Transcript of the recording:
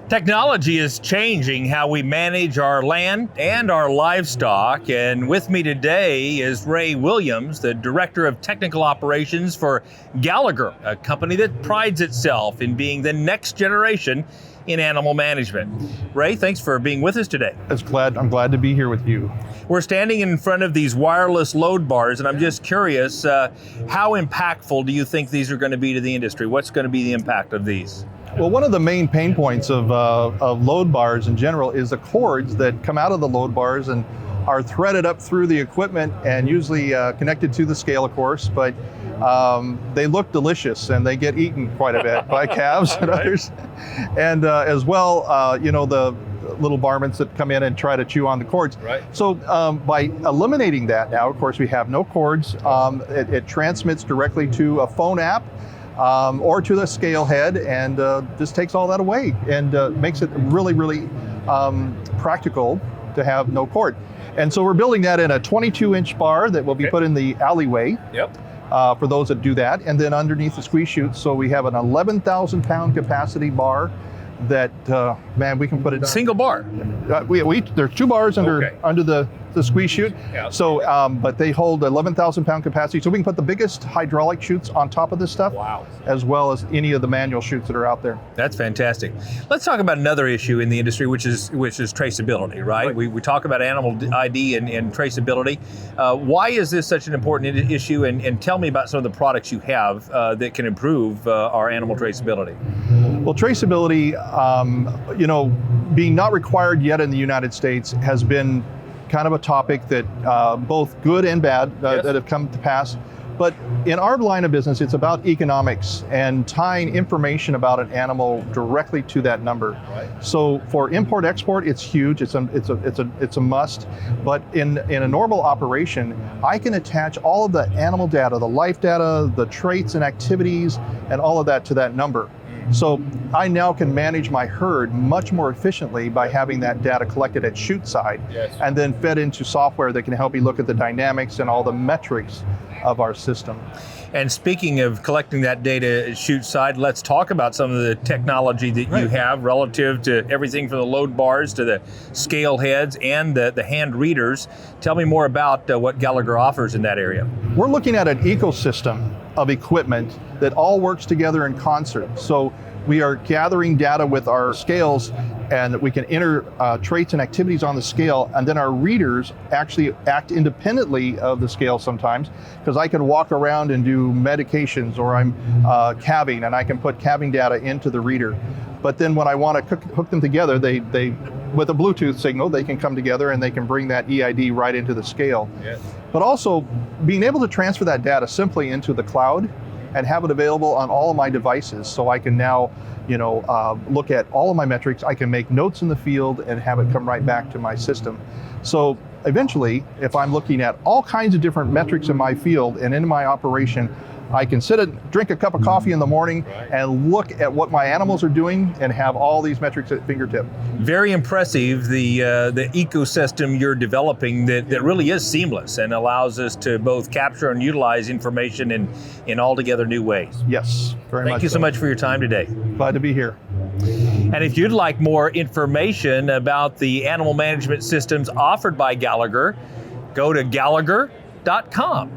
Technology is changing how we manage our land and our livestock, and with me today is Ray Williams, the Director of Technical Operations for Gallagher, a company that prides itself in being the next generation in animal management. Ray, thanks for being with us today. I'm glad to be here with you. We're standing in front of these wireless load bars, and I'm just curious, how impactful do you think these are going to be to the industry? What's going to be the impact of these? Well, one of the main pain points of load bars in general is the cords that come out of the load bars and are threaded up through the equipment and usually connected to the scale, of course, but they look delicious and they get eaten quite a bit by calves and others. And as well, the little varmints that come in and try to chew on the cords. Right. So by eliminating that now, of course, we have no cords. It transmits directly to a phone app or to the scale head, and just takes all that away and makes it really, really practical to have no cord. And so we're building that in a 22-inch bar that will be put in the alleyway. Yep. For those that do that, and then underneath the squeeze chutes. So we have an 11,000 pound capacity bar that, we can put it on. Single bar? There's two bars under the squeeze chute. Yeah. So, but they hold 11,000 pound capacity. So we can put the biggest hydraulic chutes on top of this stuff. Wow. As well as any of the manual chutes that are out there. That's fantastic. Let's talk about another issue in the industry, which is traceability, right? We talk about animal ID and traceability. Why is this such an important issue? And tell me about some of the products you have that can improve our animal traceability. Well, traceability, being not required yet in the United States has been kind of a topic that both good and bad that have come to pass. But in our line of business, it's about economics and tying information about an animal directly to that number. Right. So for import-export, it's huge. It's a must. But in a normal operation, I can attach all of the animal data, the life data, the traits and activities, and all of that to that number. So I now can manage my herd much more efficiently by having that data collected at chute side, and then fed into software that can help me look at the dynamics and all the metrics of our system. And speaking of collecting that data at chute side, let's talk about some of the technology that you have relative to everything from the load bars to the scale heads and the hand readers. Tell me more about what Gallagher offers in that area. We're looking at an ecosystem of equipment that all works together in concert. So we are gathering data with our scales, and we can enter traits and activities on the scale, and then our readers actually act independently of the scale sometimes, because I can walk around and do medications, or I'm calving, and I can put calving data into the reader. But then when I want to hook them together, they with a Bluetooth signal, they can come together and they can bring that EID right into the scale. Yes. But also being able to transfer that data simply into the cloud and have it available on all of my devices, so I can now look at all of my metrics. I can make notes in the field and have it come right back to my system. So eventually, if I'm looking at all kinds of different metrics in my field and in my operation, I can sit and drink a cup of coffee in the morning and look at what my animals are doing and have all these metrics at fingertip. Very impressive, the ecosystem you're developing that really is seamless and allows us to both capture and utilize information in altogether new ways. Yes, very much. Thank you so much for your time today. Glad to be here. And if you'd like more information about the animal management systems offered by Gallagher, go to Gallagher.com.